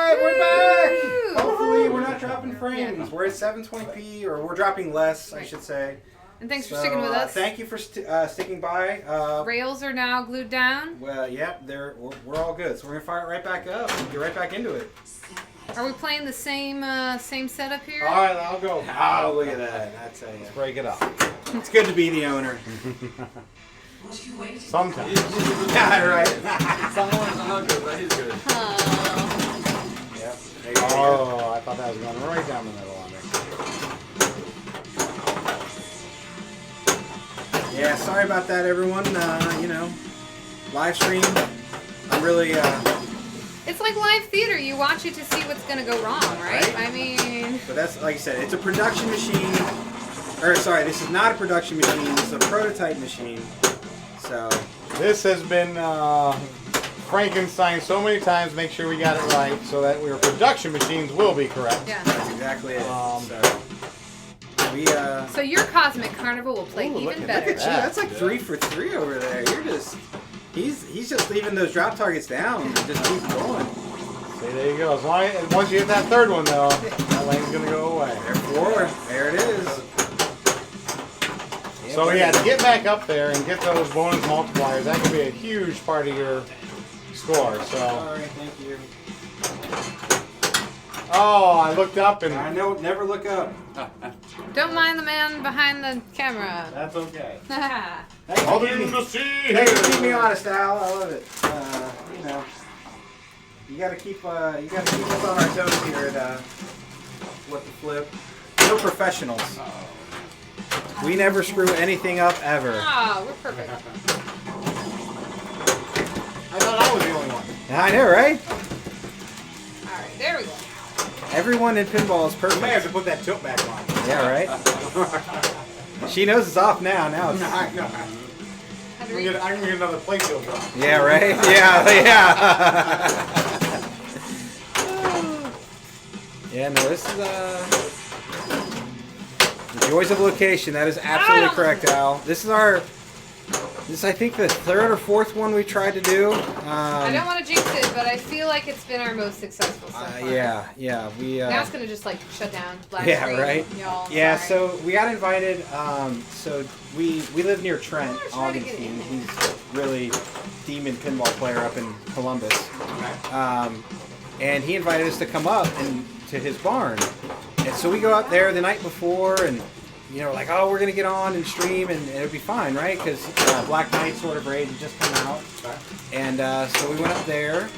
right, we're back. Hopefully, we're not dropping frames. We're at 720p, or we're dropping less, I should say. And thanks for sticking with us. Thank you for sticking by. Rails are now glued down. Well, yeah, we're all good. So we're gonna fire it right back up and get right back into it. Are we playing the same setup here? All right, I'll go. Oh, look at that! I tell you, Let's break it up. It's good to be the owner. Sometimes. Yeah, right. Someone's not good, but he's good. Oh. Yep. Oh, I thought that was going right down the middle on me. Yeah, sorry about that, everyone. You know, live stream. I'm really. It's like live theater. You watch it to see what's going to go wrong, right? I mean... But that's, like I said, it's a production machine. Or, sorry, this is not a production machine. This is a prototype machine. So... This has been Frankenstein so many times. Make sure we got it right so that your production machines will be correct. Yeah. That's exactly it. So your Cosmic Carnival will play even better. Look at you. That's like 3 for 3 over there. You're just... He's just leaving those drop targets down and just keep going. See, there you go. As long as, once you hit that third one, though, that lane's going to go away. There 4. There it is. So yeah, to get back up there and get those bonus multipliers, that could be a huge part of your score. So. All right, thank you. Oh, I looked up and. I know, never look up. Don't mind the man behind the camera. That's okay. Thanks for keeping me honest, Al. I love it. You know, you gotta keep us on our toes here at What the Flip. We're professionals. We never screw anything up ever. Oh, we're perfect. I thought I was the only one. I know, right? All right, there we go. Everyone in pinball is perfect. I may have to put that tilt back on. Yeah, right? She knows it's off now. Now it's... I know. I'm gonna get another play field drop. Yeah, right? Yeah. Yeah, no, this is, the joys of location. That is absolutely correct, Al. This is I think, the 3rd or 4th one we tried to do. I don't want to jinx it, but I feel like it's been our most successful so far. Yeah. We. Now it's gonna just like shut down. Black Yeah, screen, right. Y'all. Yeah, Sorry. so we got invited. So we live near Trent Augustine. He's really demon pinball player up in Columbus. And he invited us to come up and to his barn. And so we go out there the night before and. You know, like, oh, we're going to get on and stream, and it'll be fine, right? Because Black Knight sort of raid had just come out. And so we went up there,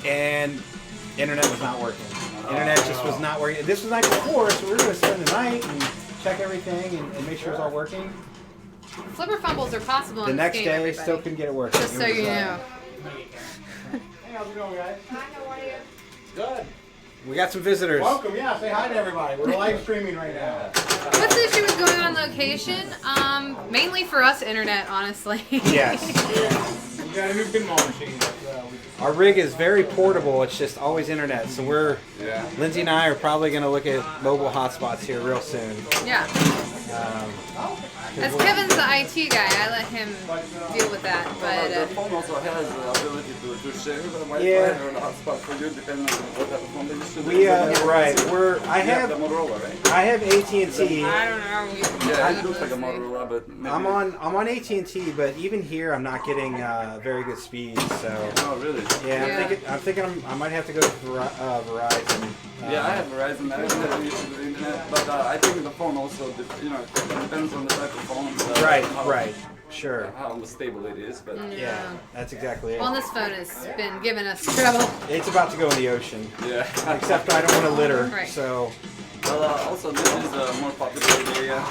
and internet was not working. Internet just was not working. This was the night before, so we were going to spend the night and check everything and make sure it was all working. Flipper fumbles are possible The in next this day, game, everybody. still couldn't get it working. Just so you know. Hey, how's it going, guys? Hi, how are you? Good. We got some visitors. Welcome, yeah, say hi to everybody. We're live streaming right now. What's the issue with going on location? Mainly for us, internet, honestly. Yes. We got a new pinball machine. Our rig is very portable. It's just always internet. So Lindsay and I are probably going to look at mobile hotspots here real soon. Yeah. As Kevin's the IT guy, I let him deal with that. But The phone also has the ability to share the Wi-Fi or the hotspot for you, depending on what type of phone they use. Right. I have the Motorola, right? I have AT&T. I don't know. Yeah, it looks like a Motorola, but maybe... I'm on AT&T, but even here I'm not getting very good speed. So. Oh, really? Yeah, I'm thinking I might have to go to Verizon. Yeah, I have Verizon. I don't have use the internet, but I think the phone also, depends on the type of phone. Right. Sure. How stable it is, but Yeah, that's exactly it. Well, this phone has been giving us trouble. It's about to go in the ocean. yeah. Except I don't want to litter. Right. So. Well, also this is a more popular area,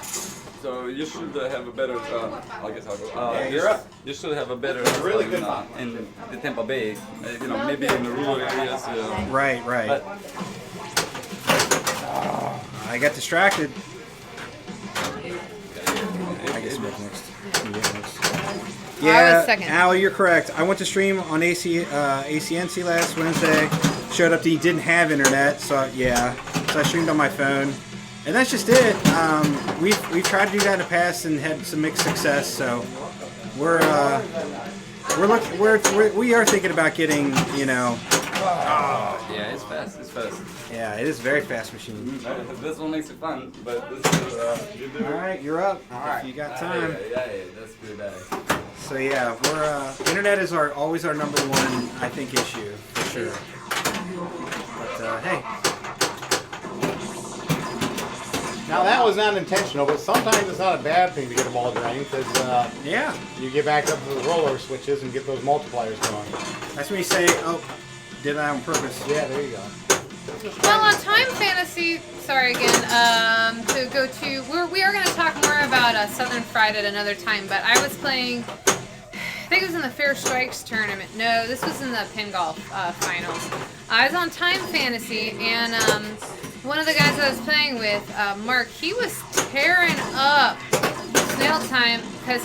so you should have a better. I guess I'll go. You're up. You should have a better. Really good in the Tampa Bay. Maybe in the rural areas. Right. But, I got distracted. I guess what's next? I was second. Al, you're correct. I went to stream on ACNC last Wednesday. Showed up that he didn't have internet, so I streamed on my phone, and that's just it. We've tried to do that in the past and had some mixed success. So we are thinking about getting Yeah, it's fast. It's fast. Yeah, it is a very fast machine. This one makes it fun, but this is you do. All right, you're up. All right. If you got time. Yeah, that's good. So yeah, we're internet is always our number one, I think, issue for sure. But hey. Now that was not intentional, but sometimes it's not a bad thing to get a ball drained because Yeah. you get back up to the roller switches and get those multipliers going. That's when you say, oh, did that on purpose. Yeah, there you go. Well, on Time Fantasy, sorry again, to go to, we are going to talk more about Southern Fried at another time, but I was playing, I think it was in the Fair Strikes tournament. No, this was in the Pinball finals. I was on Time Fantasy, and one of the guys I was playing with, Mark, he was tearing up Snail Time because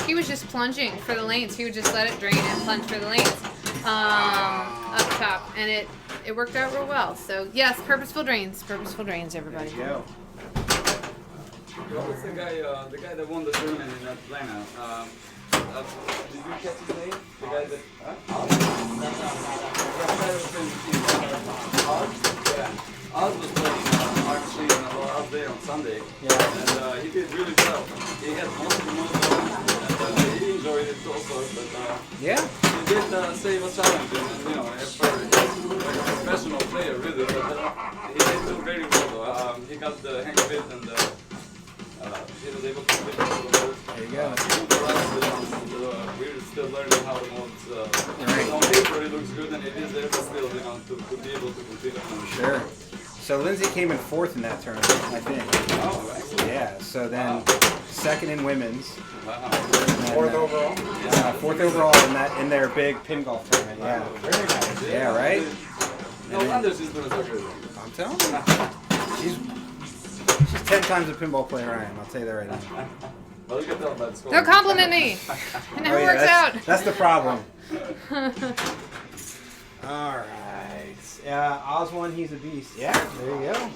he was just plunging for the lanes. He would just let it drain and plunge for the lanes up top, and it worked out real well. So yes, purposeful drains, everybody. There you go. What was the guy that won the tournament in Atlanta? Did you catch his name? The guy that. Oz was playing actually out there on Sunday. Yeah. And he did really well. He had most of the moves and he enjoyed it also. But Yeah. he did save a challenge, and you know, for like a professional player, really. But he did do very well. He got the hang of it, and he was able to complete all the moves. There you go. For us, we're still learning how the moves. On paper, it looks good, and it is there, but still, you know, to be able to complete it. Sure. So Lindsay came in 4th in that tournament, I think. Oh, right. Yeah. So then 2nd in women's. Wow. And, 4th overall. 4th overall in their big pin golf tournament. Yeah. Very nice. Yeah. Right. No wonder she's doing so good. I'm telling you. She's 10 times a pinball player I am. I'll tell you that right now. Well, you can tell by the score. Don't compliment me. It never works out. That's the problem. All right. Oz won. He's a beast. Yeah. There you go.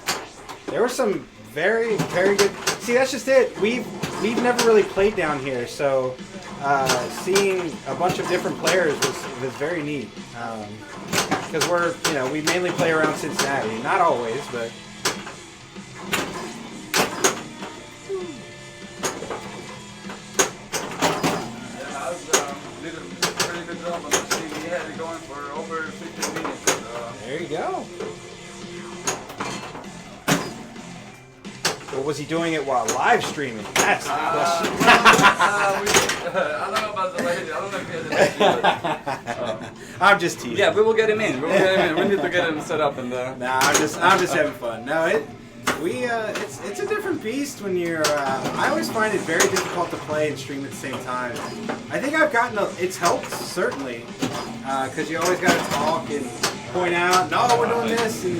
There were some very, very good. See, that's just it. We've never really played down here, so seeing a bunch of different players was very neat. Because we mainly play around Cincinnati. Not always, but. Had it going for over 15 minutes. There you go. Or was he doing it while live streaming? That's the question. I don't know about the lady. I don't know if he had it. I'm just teasing. Yeah, we will get him in. We need to get him set up and. Nah, I'm just having fun. No, it's a different beast when you're. I always find it very difficult to play and stream at the same time. I think I've gotten it's helped certainly, because you always got to talk and point out. No, we're doing this, and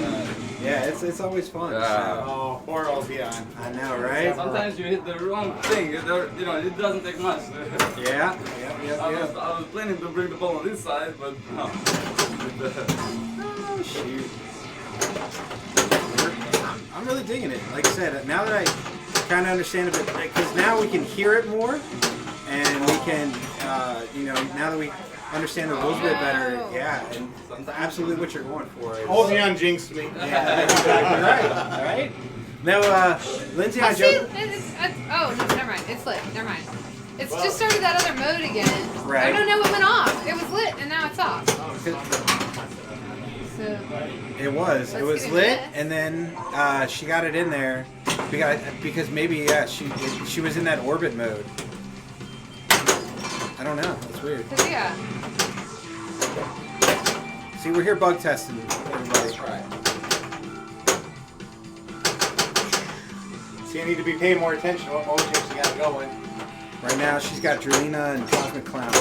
yeah, it's always fun. So. Oh, poor old Dion. I know, right? Sometimes you hit the wrong thing. It doesn't take much. Yeah. I was planning to bring the ball on this side, but no. Oh shoot. I'm really digging it. Like I said, now that I kind of understand a bit, because now we can hear it more, and we can, now that we understand the rules a bit better, yeah, and absolutely what you're going for. Old Dion jinxed me. Yeah, that's exactly right. All right. Now, Lindsay, I joke. Oh, no, never mind. It's lit. Never mind. It's just started that other mode again. Right. I don't know what went off. It was lit, and now it's off. So. It was lit, and then she got it in there because maybe she was in that orbit mode. I don't know. It's weird. Yeah. See, we're here bug testing, everybody. Right. So you need to be paying more attention to what motions you got going. Right now, she's got Drelina and Cosmic Clown.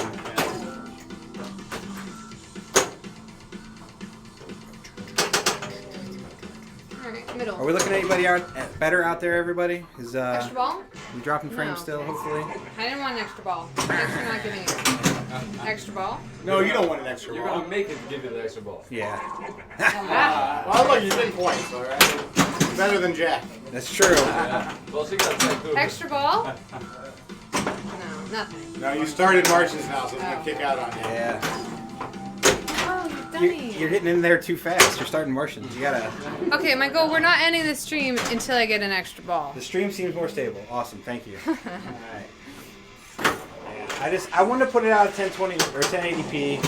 Middle. Are we looking at anybody better out there, everybody? Is Extra ball? you dropping frames No. still, hopefully? I didn't want an extra ball. Thanks for not giving it. Extra ball? No, you don't want an extra You're ball. gonna make it give you the extra ball. Yeah. Well, look, you did points, all right? Better than Jack. That's true. Yeah. Well, she got that too. Extra ball? No, nothing. No, you started marches now, so it's going to kick out on you. Yeah. Oh, you funny. You're getting in there too fast. You're starting Martians. You gotta. Okay, my goal. We're not ending the stream until I get an extra ball. The stream seems more stable. Awesome. Thank you. All right. I wanted to put it out at 1020 or 1080p.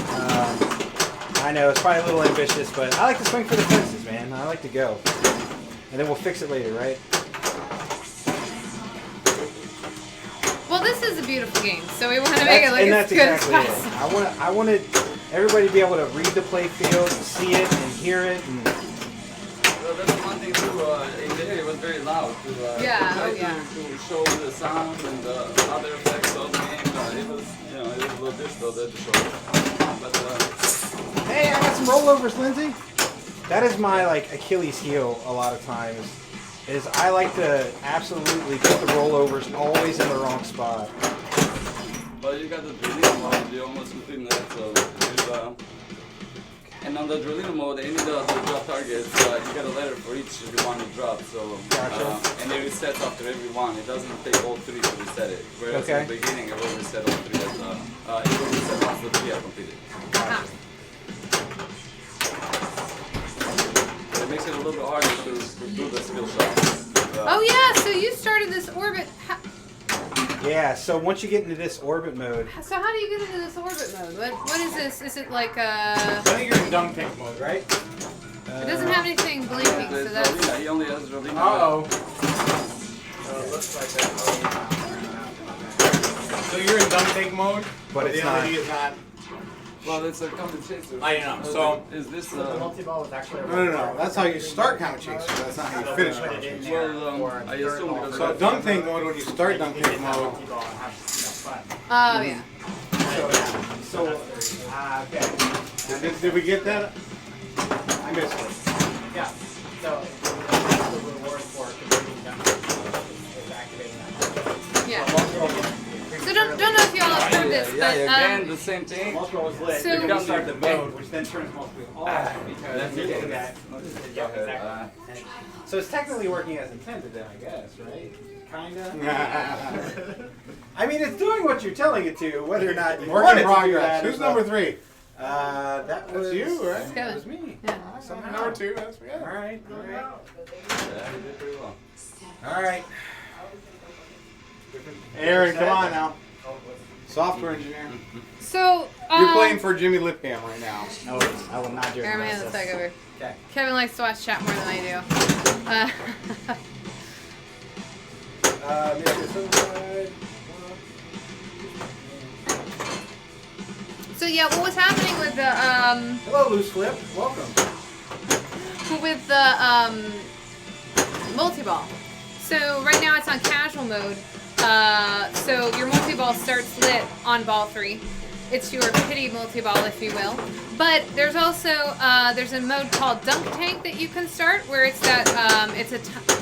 I know it's probably a little ambitious, but I like to swing for the fences, man. I like to go, and then we'll fix it later, right? Well, this is a beautiful game, so we want to make it look as good as possible. I wanted everybody to be able to read the play field, see it, and hear it. And Well, that's one thing too. In there, it was very loud. To show the sound and the other effects of the game. It was, it was a little difficult to show. But hey, I got some rollovers, Lindsay. That is my Achilles heel a lot of times. Is I like to absolutely put the rollovers always in the wrong spot. Well, you got the drilling mode. You almost completing that. So, and on the drilling mode, any of the drop targets, you get a letter for each one you drop. So, Gotcha. And it resets after every one. It doesn't take all three to reset it. Whereas in the beginning, it will reset all three. It will reset once the three are completed. Uh-huh. It makes it a little bit harder to do the skill shots. Oh yeah, so you started this orbit. Yeah, so once you get into this orbit mode. So how do you get into this orbit mode? What is this? Is it like I think you're in dunk tank mode, right? It doesn't have anything blinking, so that's. Rolina. He only has Rolina. Uh-oh. So it looks like that. So you're in dunk tank mode, But it's the not. LED is not. Well, it's a common chaser. I know. So is this? multi-ball was actually a no. That's how you start Comet Chaser. That's not how you finish Comet Chaser. Well, I assume because So dunk tank mode, when you start dunk tank mode. Oh yeah. Okay. Did we get that? I missed it. Yeah. So that's the reward for converting dunk is activating that. Yeah. So don't know if y'all have heard this, but again, the same thing. Multiple was lit. So- You're gonna start the mode, which then turns multiple off because That's you're it. getting that. Go ahead. So it's technically working as intended, then I guess, right? Kinda. I mean, it's doing what you're telling it to, whether or not you Work want in it to do progress. that. Who's number 3? That was That's you, right? That was me. Yeah. Somehow. Number 2. That's All yeah. right. Yeah, he did pretty well. All right. Aaron, come on now. Software engineer. So You're playing for Jimmy Lipham right now. No, I will not do Here, my hands back over. Okay. Kevin likes to watch chat more than I do. Mr. Suicide. So yeah, what was happening with the Hello, Loose Flip. Welcome. multi-ball? So right now it's on casual mode. So your multi-ball starts lit on ball 3. It's your pity multi-ball, if you will. But there's also there's a mode called Dunk Tank that you can start, where it's that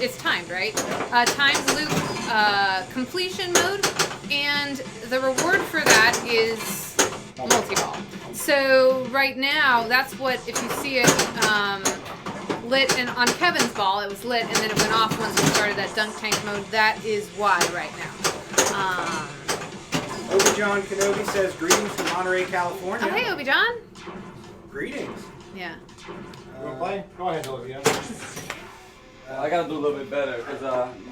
it's timed, right? Timed loop completion mode, and the reward for that is multi-ball. So right now, that's what, if you see it lit, and on Kevin's ball, it was lit, and then it went off once we started that Dunk Tank mode. That is why right now. Obi-John Kenobi says, greetings from Monterey, California. Oh, hey, Obi-John. Greetings. Yeah. You want to play? Go ahead, Olivia. I gotta do a little bit better because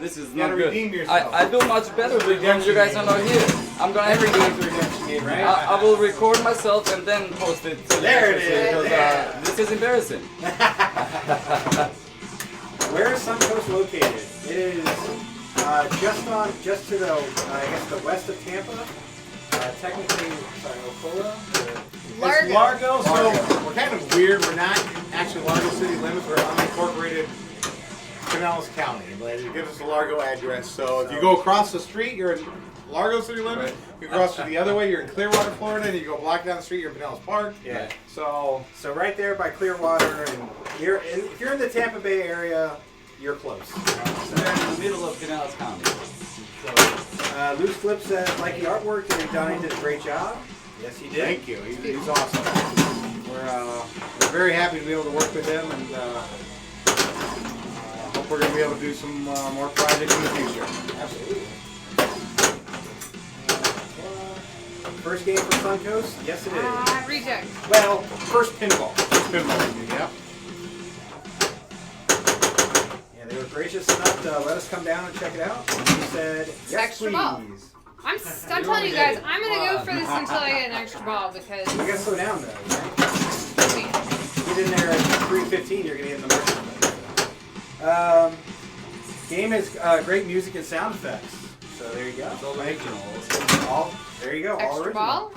this is You not gotta good. redeem yourself. I do much better when you guys are not here. I'm gonna Every game's a redemption game, right? I will record myself and then post it. To There it the is. because, this is embarrassing. Where is Suncoast located? It is just to the, I guess, the west of Tampa. Technically, sorry, Ocala? Largo. It's Largo, so we're kind of weird. We're not actually Largo city limits. We're unincorporated Pinellas County. But it gives us a Largo address. So if you go across the street, you're in Largo city limits. Right. You cross to the other way, you're in Clearwater, Florida. And you go a block down the street, you're in Pinellas Park. Yeah. So So right there by Clearwater, and if you're in the Tampa Bay area, you're close. We're in the middle of Pinellas County. Loose Flip says, like the artwork, and Donnie did a great job. Yes, he did. thank you. He's awesome. We're very happy to be able to work with him, and hope we're going to be able to do some more projects in the future. Absolutely. First game for Suncoast? Yes, it is. Reject. Well, first pinball. pinball venue. Yep. And they were gracious enough to let us come down and check it out. And we said, yes, Extra ball. please. I'm telling you guys, I'm gonna go for this until I get an extra ball because. We gotta slow down though, right? Wait. Get in there at 3:15, you're gonna get in the merchandise. Game has great music and sound effects. So there you go. It's all original. All, there you go. All Extra original. ball?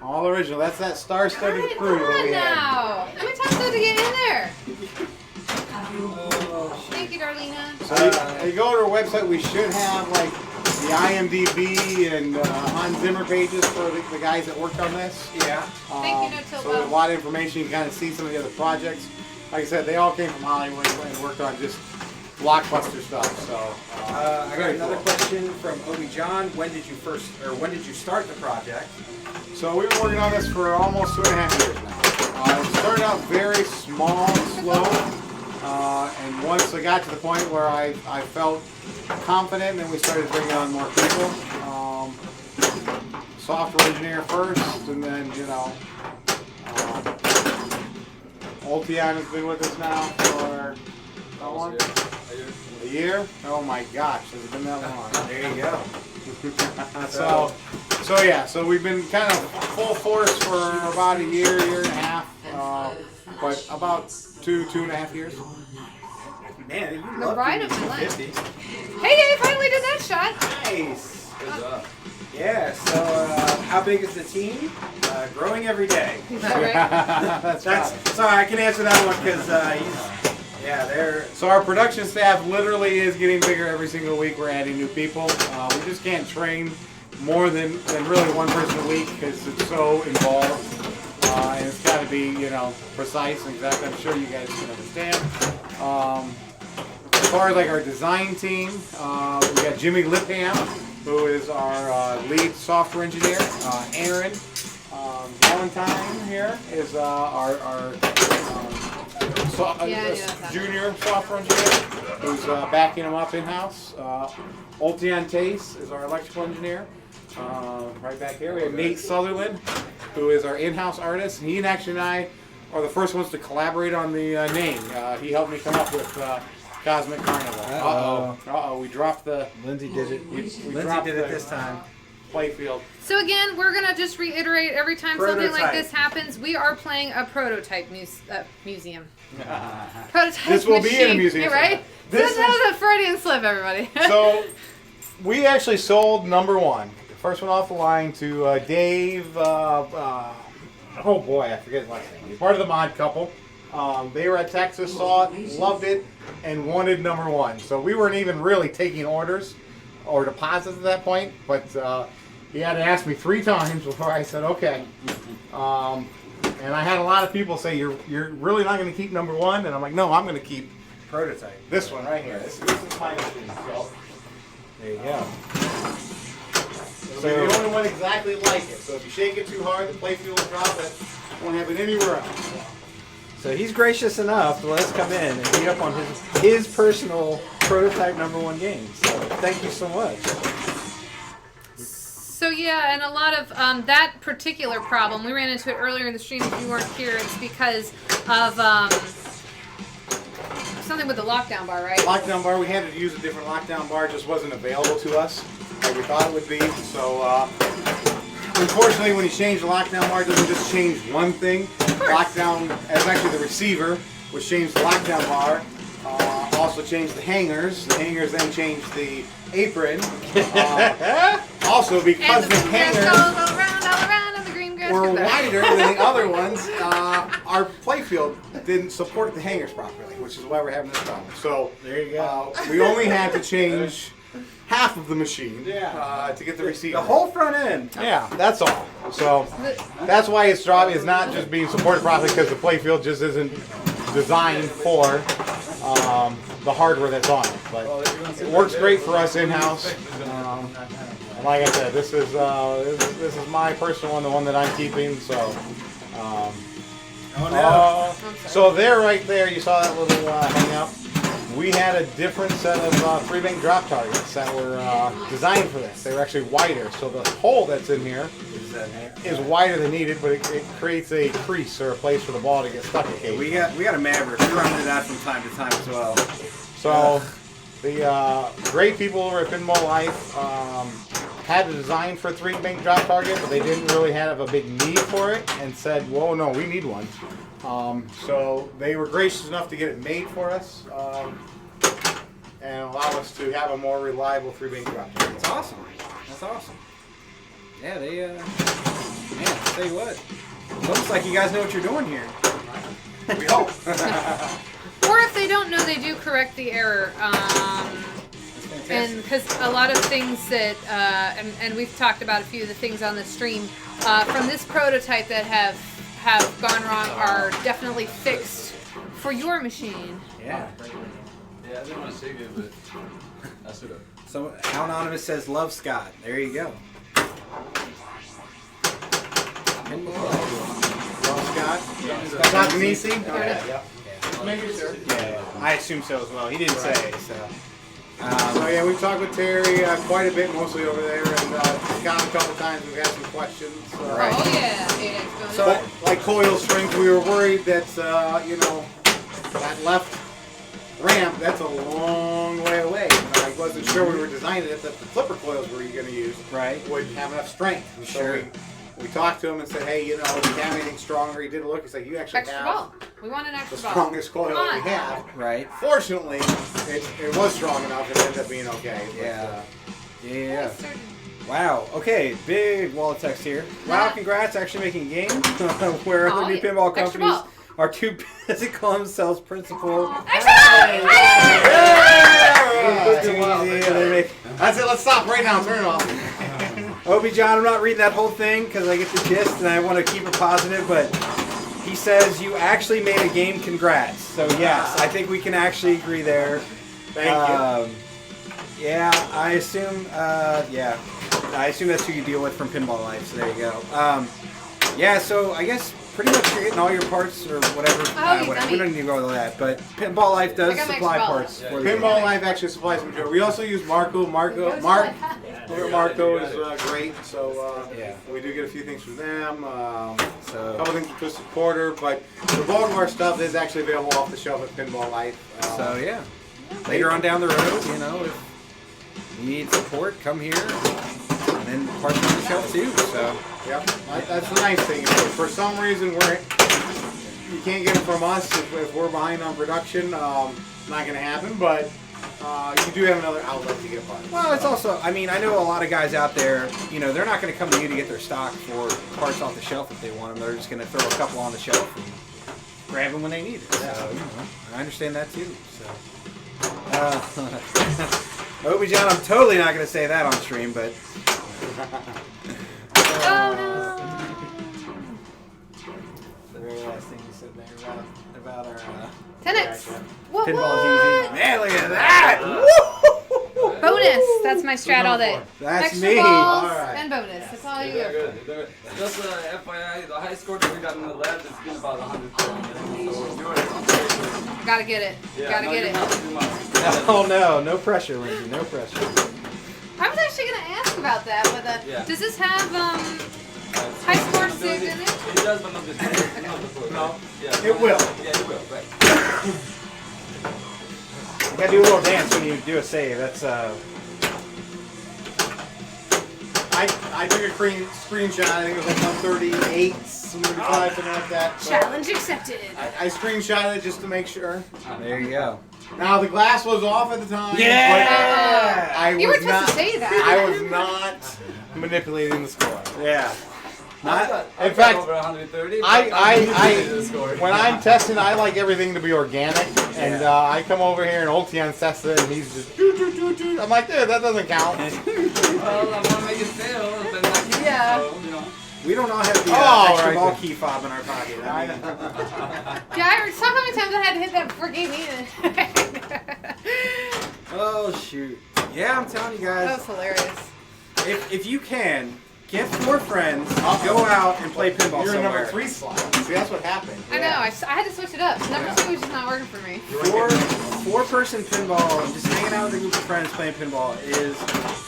All original. That's that star-studded Come crew that on we had. now. How many times do I have to get in there? Thank you, Darlena. So you go to our website, we should have like the IMDb and Hans Zimmer pages for the guys that worked on this. Yeah. Thank you, No Till So there's a Well. lot of information. You can kind of see some of the other projects. Like I said, they all came from Hollywood and worked on just blockbuster stuff. So I got another question from Obi John. When did you start the project? So we've been working on this for almost 2.5 years now. It started out very small and slow, and once I got to the point where I felt confident, then we started bringing on more people. Software engineer first, and then Ultian has been with us now for how long? A year? Oh my gosh, has it been that long? There you go. So we've been kind of full force for about a year and a half, but about 2.5 years. Man, you The love ride of being my life. 50. Hey, I finally did that shot. Nice. Good job. Yeah, so how big is the team? Growing every day. Is that right? That's That's right. sorry, I can answer that one because they're So our production staff literally is getting bigger every single week. We're adding new people. We just can't train more than really one person a week because it's so involved. And it's got to be, precise and exact. I'm sure you guys can understand. As far as like our design team, we got Jimmy Lipham, who is our lead software engineer. Aaron Valentine here is our junior software engineer, who's backing him up in-house. Ultian Tace is our electrical engineer. Right back here, we have Nate Sutherland, who is our in-house artist. He and I are the first ones to collaborate on the name. He helped me come up with Cosmic Carnival. Uh-oh, we dropped the... Lindsay did it. We Lindsay dropped did it the this time. Playfield. So again, we're gonna just reiterate every time something like Prototype. this happens, we are playing a prototype museum. Prototype This will be in a machine, museum right? This That was a Freudian slip, everybody. So, we actually sold number one. The first one off the line to Dave, oh boy, I forget his last name. He's part of the mod couple. They were at Texas, saw it, loved it, and wanted number one. So we weren't even really taking orders or deposits at that point, but he had to ask me 3 times before I said okay. And I had a lot of people say, you're really not going to keep number one? And I'm like, no, I'm going to keep Prototype. this one right here. This is my machine. So There you go. it'll be the only one exactly like it. So if you shake it too hard, the playfield will drop it. Won't have it anywhere else. So he's gracious enough to let us come in and beat up on his personal prototype #1 game. So thank you so much. So yeah, and a lot of that particular problem, we ran into it earlier in the stream. If you weren't here, it's because of something with the lockdown bar, right? Lockdown bar, we had to use a different lockdown bar. It just wasn't available to us like we thought it would be. So unfortunately, when you change the lockdown bar, it doesn't just change one thing. Lockdown, as actually the receiver, which changed the lockdown bar, also changed the hangers. The hangers then changed the apron. Also, because And the green grass hangers goes all around, and the green grass were goes back. wider than the other ones, our playfield didn't support the hangers properly, which is why we're having this problem. So There you go. we only had to change half of the machine to get the receiver. The whole front end. Yeah, that's all. So that's why it's not just being supported properly because the playfield just isn't designed for the hardware that's on it. But it works great for us in-house. And like I said, this is my personal one, the one that I'm keeping. So. So there, right there, you saw that little hang up. We had a different set of 3-bank drop targets that were designed for this. They were actually wider, so the hole that's in here is wider than needed, but it creates a crease or a place for the ball to get stuck occasionally. We got a Maverick. We run into that from time to time as well. So the great people over at Pinball Life had a design for a 3-bank drop target, but they didn't really have a big need for it, and said, "Whoa, no, we need one." So they were gracious enough to get it made for us and allow us to have a more reliable 3-bank drop target. That's awesome. That's awesome. Yeah, they man, I'll tell you what. It's almost like you guys know what you're doing here. We hope. Or if they don't know, they do correct the error. And because a lot of things that, and we've talked about a few of the things on the stream from this prototype that have gone wrong are definitely fixed for your machine. Yeah. Yeah, I didn't want to shake it, but I should have. So Anonymous says, "Love Scott." There you go. Well, Scott? Scott Denisi? Yeah. Maybe sure. Yeah, I assume so as well. He didn't say, so. So yeah, we've talked with Terry quite a bit, mostly over there, and Scott a couple times. We've had some questions. Right. Oh yeah, 8X bonus. So- Like coil strength, we were worried that that left ramp, that's a long way away. I wasn't sure we were designing it that the flipper coils we were going to use Right. would have enough strength. And so Sure. we talked to him and said, hey, do you have anything stronger? He did a look. He's like, you actually extra have ball. We want an the extra ball. strongest coil Come that we on. have. Right. Fortunately, it was strong enough. It ended up being okay. But, Yeah. Yeah. Yes, sir. Wow. Okay. Big wall of text here. Wow. Congrats. Actually making a game where other Oh, new yeah. pinball Extra companies ball. are too busy calling themselves principal. Extra ball! It's too easy. And they make. That's it. Let's stop right now. Turn it off. Obi John, I'm not reading that whole thing because I get the gist and I want to keep it positive, but he says you actually made a game. Congrats. So yes, I think we can actually agree there. Thank you. Yeah, I assume. Yeah, I assume that's who you deal with from Pinball Life. So there you go. Yeah, so I guess pretty much you're getting all your parts or whatever. Whatever. We don't need to go into that, but Pinball Life does I got my supply extra parts. ball. For the Pinball game. Life actually supplies some material. We also use Mark is great, so Yeah. we do get a few things from them. A So couple things from Twisted Quarter, but the bulk of our stuff is actually available off the shelf at Pinball Life. So yeah, later on down the road, you know, if you need support, come here, and then parts on the shelf too. So Yep, that's the nice thing. If for some reason you can't get it from us if we're behind on production, not going to happen. But you do have another outlet to get parts. well, it's also, I mean, I know a lot of guys out there, you know, they're not going to come to you to get their stock for parts off the shelf if they want them. They're just going to throw a couple on the shelf and grab them when they need it. So you know, I understand that too. So. Obi John, I'm totally not going to say that on stream, but. Oh no. The very last thing you said there about our 10X. What? pinball is easy. Man, look at that! Woo! Bonus. That's my strat all day. That's Extra me. balls Alright. and bonus. That's all you You're do. good. You're good. Just FYI, the high score that we got in the lab has been about 100. So we're doing it. Gotta get it. Yeah, Gotta no, get you're it. not too much. Oh no, no pressure, Lindsay, no pressure. I was actually gonna ask about that, but Yeah. does this have high score saved in it? It does, but not this one. Not the full, No. Yeah. It will. Yeah, it will. Right. You gotta do a little dance when you do a save. That's I took a screenshot. I think it was like 138, 135, something like that. So Challenge accepted. I screenshotted it just to make sure. there you go. Now the glass was off at the time. Yeah! But I You were was supposed not. to say that. I was not manipulating the score. Yeah. I've in got fact, over 130. but I the score. when I'm testing, I like everything to be organic, and I come over here and Ultion's testing, and he's just doo, doo, doo, doo. I'm like, dude, that doesn't count. Well, I want to make it fail, but not Yeah. so, you know. We don't all have the Oh, extra right ball there. key fob in our pocket. I mean, Yeah, so how many times I had to hit that before game in? oh shoot. Yeah, I'm telling you That guys, was hilarious. if you can, get 4 friends, go out and play pinball You're in somewhere. number 3 slot. See, that's what happened. I know. I had to switch it up. Number 2 was just not working for me. Four-person pinball and just hanging out with a group of friends playing pinball is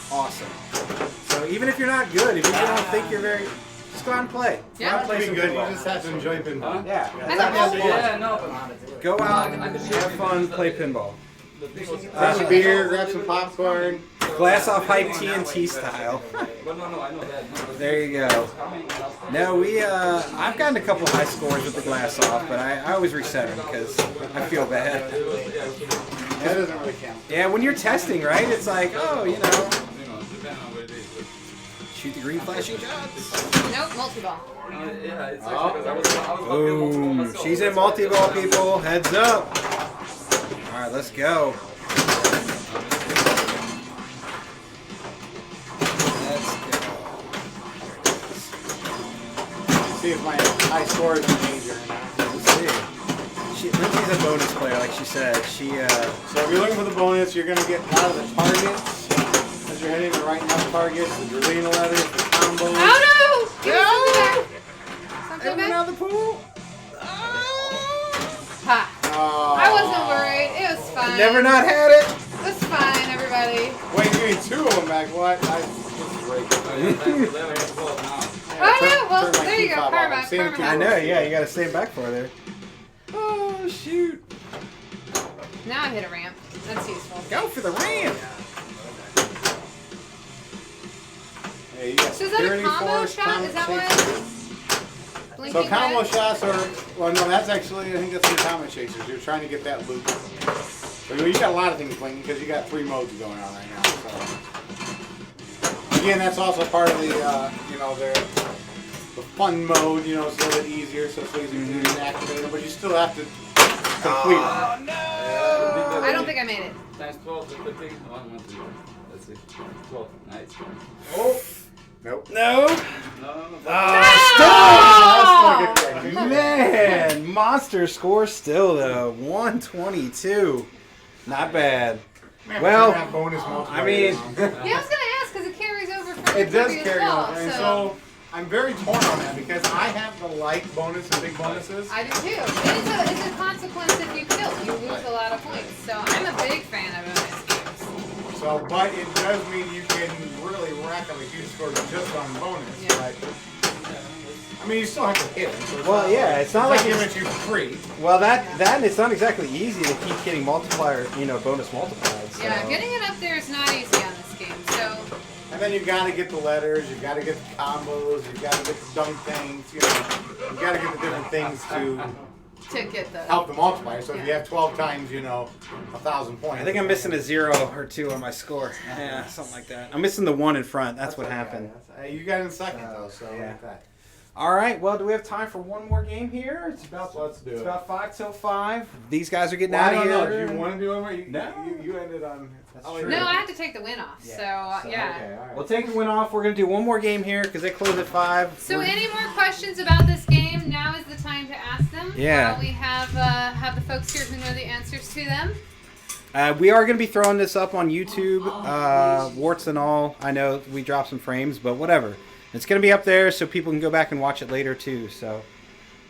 awesome. So even if you're not good, if you don't think you're very go out and play. Yeah. Go out and play Pretty some good. You pinball. just have to enjoy pinball. Yeah. I think Yeah, no, but Go out, have fun, play pinball. the thing was, Grab some beer, grab some popcorn. Glass off hype TNT style. Well, no, I know that. No, but There you go. No, I've gotten a couple high scores with the glass off, but I always reset them because I feel bad. That doesn't really count. Yeah, when you're testing, right? It's like, oh, depending on what it is. shoot the green flashing shots. Nope, multi-ball. Yeah, it's actually because I was Boom. myself. She's in multi-ball, people. Heads up. All right, let's go. Let's go. See if my high score is a major or not. Let's see. Lindsay's a bonus player, like she said. So if you're looking for the bonus, you're going to get a lot of the targets. As you're hitting the right enough targets, the Drolina letters, the combos. Oh no! Give me something back. Something Everyone back? out of the pool. Ha. I wasn't worried. It was fine. Never not had it. It's fine, everybody. Wait, you need 2 of them back. What? This is great. Oh no! Well, Turn my there you key go. fob off. Karma. I'm seeing Karma. I know, yeah, you gotta stay back for there. Oh, shoot. Now I hit a ramp. That's useful. Go for the ramp. Hey, you got So is that a security combo force, shot? combo Is that what chasers. it is? So Blinking combo red? shots are, well no, that's actually, I think that's the comet chasers. You're trying to get that loop. So you got a lot of things blinking because you got 3 modes going on right now. So. Again, that's also part of the, the fun mode, it's a little bit easier, so it's easier to activate them, but you still have to complete them. No. I don't think I made it. Times 12, the 15. 1, 1, 2. Let's see. 12. Nice. Oh! Nope. No. No. Ah, That's not a good thing. Man, monster score still though. 122. Not bad. Man, Well, that bonus multiplier I mean- down. Yeah, I was gonna ask because it carries over from It the does previous carry ball, over, and so I'm very torn on that because I have the light bonus and big bonuses. I do too. It's a consequence if you kill. You lose a lot of points. So I'm a big fan of bonus games. So, but it does mean you can really rack up a huge score just on bonus. Yeah. But, I mean, you still have to hit them. So Well, yeah, it's not like giving it's, it you free. well that it's not exactly easy to keep getting multiplier, bonus multiplied. So. Yeah, getting it up there is not easy on this game. So And then you got to get the letters, you got to get the combos, you got to get the dunk things. You got to get the different things to get the help the multiplier. So if you have 12 times, 1,000 points. I think I'm missing a 0 or 2 on my score. Yeah, something like that. I'm missing the 1 in front. That's what happened. You got in second though, so Yeah. look at that. All right. Well, do we have time for one more game here? It's about Let's do it's it. about 5 till 5. These guys are getting Well, I out of don't here. know. Do you want to do them or you, No. you ended on. That's I'll true. let No, you- I have to take the win off. So yeah. Okay, all right. We'll take the win off. We're gonna do one more game here because they close at 5. So any more questions about this game? Now is the time to ask them. Yeah. We have the folks here who know the answers to them. We are going to be throwing this up on YouTube, warts and all. I know we dropped some frames, but whatever. It's going to be up there so people can go back and watch it later too. So,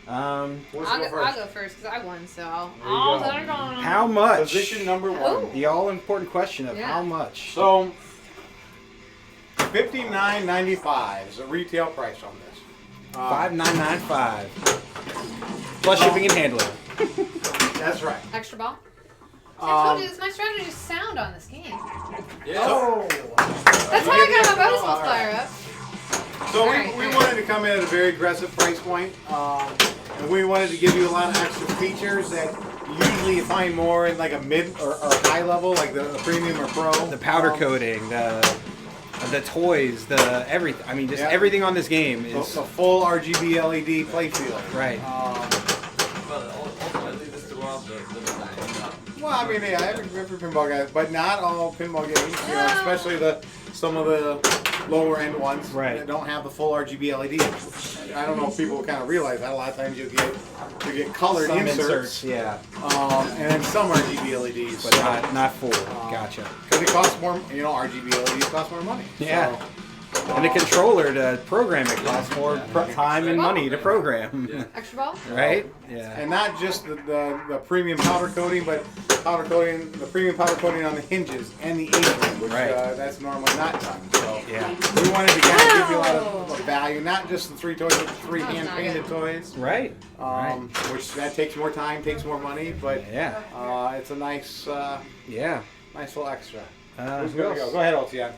I'll go first because I won. So I'll There you go. how much? Position number 1. Oh. The all-important question of Yeah. how much. So, $59.95 is the retail price on this. $5,995 plus shipping and handling. That's right. Extra ball. I told you Um, this. My strategy is sound on this game. Yeah. so, That's how I got my bonus All multiplier right. up. So Alright, we alright. wanted to come in at a very aggressive price point, and we wanted to give you a lot of extra features that usually you find more in like a mid or high level, like the premium or pro. The powder coating, the toys, the everything. I mean, just Yeah. everything on this game The is full RGB LED playfield. right. But also, I think this throughout the design. Well, I mean, yeah, every pinball guy, but not all pinball games. Especially some of the lower end ones Right. that don't have the full RGB LED. I don't know if people kind of realize that a lot of times you get colored Some inserts, yeah, and then some RGB LEDs, but not full. Gotcha. because it costs more. RGB LEDs cost more money. Yeah. So, And the controller to program it costs more time and money to program. Yeah. Extra ball? Right? Yeah. And not just the premium powder coating, but powder coating, the premium powder coating on the hinges and the apron, which Right. That's normally not done. So Yeah. we wanted to kind of give you a lot of value, not just the 3 toys, but the 3 hand-painted toys. Right. Which that takes more time, takes more money, but Yeah. it's a nice, Yeah. nice little extra. Who Go else? ahead, Otian.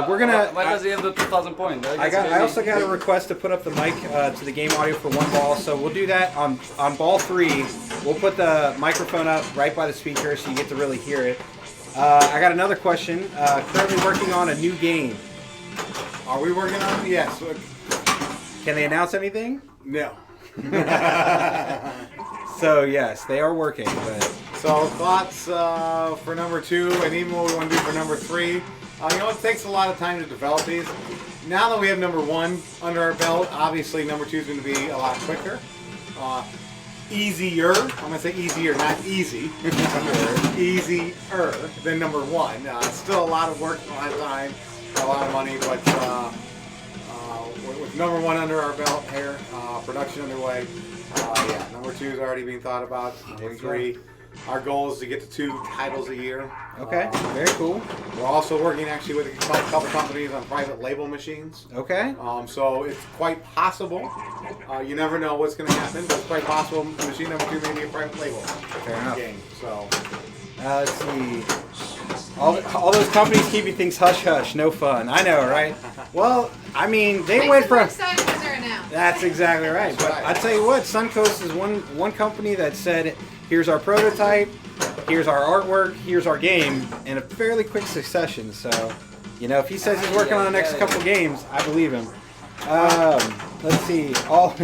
We're gonna. Why does he have the 2,000 points? I also got a request to put up the mic to the game audio for one ball, so we'll do that on ball 3. We'll put the microphone up right by the speaker so you get to really hear it. I got another question. Currently working on a new game. Are we working on it? Yes. Can they announce anything? No. So yes, they are working. But So thoughts for number 2, and even what we want to do for number 3. You know, it takes a lot of time to develop these. Now that we have number 1 under our belt, obviously number 2 is going to be a lot quicker. Easier. I'm going to say easier, not easy. Easier than number 1. It's still a lot of work, a lot of time, a lot of money, but with number 1 under our belt here, production underway. Yeah, number 2 is already being thought about. Number 3. Our goal is to get to 2 titles a year. okay, very cool. We're also working actually with a couple companies on private label machines. Okay. So it's quite possible. You never know what's going to happen, but it's quite possible machine number 2 may be a private label enough. game. So Let's see. All those companies keeping things hush hush, no fun. I know, right? Well, I mean, they Makes went it more from. exciting when they're announced. That's exactly right. But I tell you what, Suncoast is one company that said, "Here's our prototype, here's our artwork, here's our game," in a fairly quick succession. So, you know, if he says he's working on the next couple games, I believe him. Let's see. What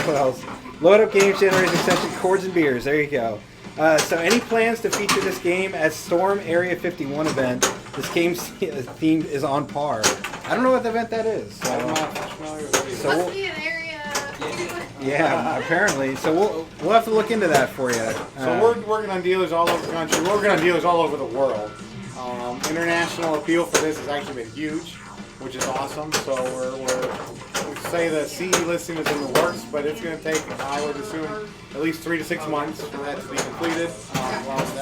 else? Load up games, generators, extension, chords, and beers. There you go. So any plans to feature this game at Storm Area 51 event? This game's theme is on par. I don't know what event that is. I'm not familiar with these. So Must we'll- be an area. yeah, apparently. So we'll have to look into that for you. So we're working on dealers all over the country. We're working on dealers all over the world. International appeal for this has actually been huge, which is awesome. So we say the CE listing is in the works, but it's going to take, I would assume, at least 3 to 6 months for that to be completed. Well, it's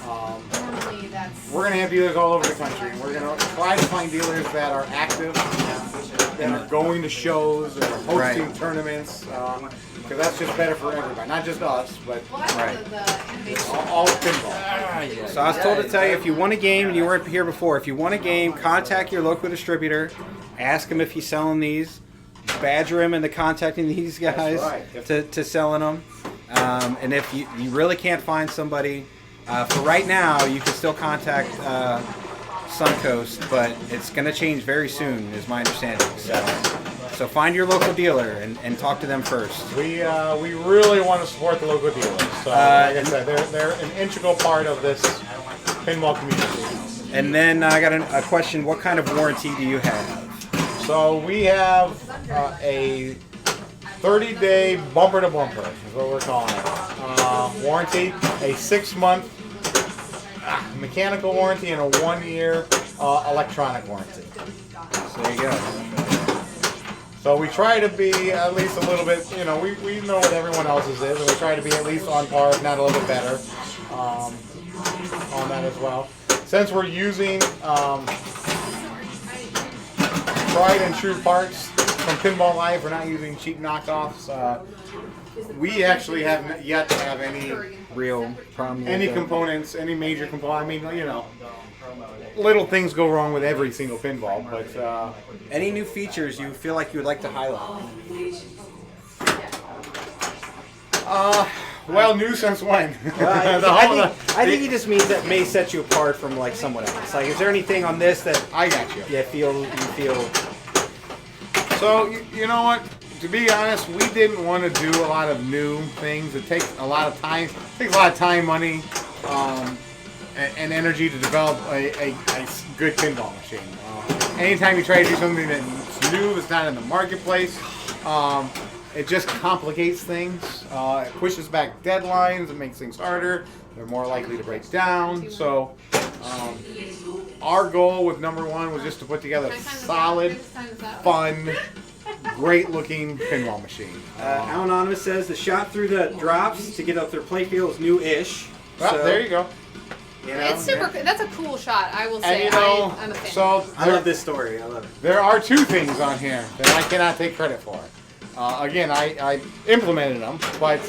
Normally that's. we're going to have dealers all over the country. And we're going to try to find dealers that are active, that are going to shows, that are hosting Right. tournaments, because that's just better for everybody, not just us, but Well, I Right. know the innovation. all of pinball. So I was told to tell you, if you want a game and you weren't here before, if you want a game, contact your local distributor, ask him if he's selling these, badger him into contacting these guys right. to selling them. And if you really can't find somebody, for right now, you can still contact Suncoast, but it's going to change very soon, is my understanding. So find your local dealer and talk to them first. We really want to support the local dealers. So, like I said, they're an integral part of this pinball community. And then I got a question: what kind of warranty do you have? So we have a 30-day bumper to bumper is what we're calling it. Warranty, a 6-month mechanical warranty, and a 1-year electronic warranty. So there you go. So we try to be at least a little bit, you know, we know what everyone else's is, and we try to be at least on par, if not a little bit better, on that as well. Since we're using tried and true parts from Pinball Live, we're not using cheap knockoffs. We actually have yet to have any Real problem. any components, any major component. I mean, you know, little things go wrong with every single pinball, but Any new features you feel like you would like to highlight? well, new since when? I think he just means that may set you apart from like someone else. Like, is there anything on this that I got you. you feel? So you know what? To be honest, we didn't want to do a lot of new things. It takes a lot of time. It takes a lot of time, money, and energy to develop a good pinball machine. Anytime you try to do something that's new, that's not in the marketplace, it just complicates things. It pushes back deadlines. It makes things harder. They're more likely to break down. So our goal with #1 was just to put together a Can I sign this solid, out? Can I sign this out? fun, great-looking pinball machine. Al Anonymous says the shot through the drops to get up their playfield is new-ish. Well, So, there you go. you know, It's super. That's a cool shot. I will And say. you know, I'm a fan. so I love this story. I love it. there are 2 things on here that I cannot take credit for. Again, I implemented them, but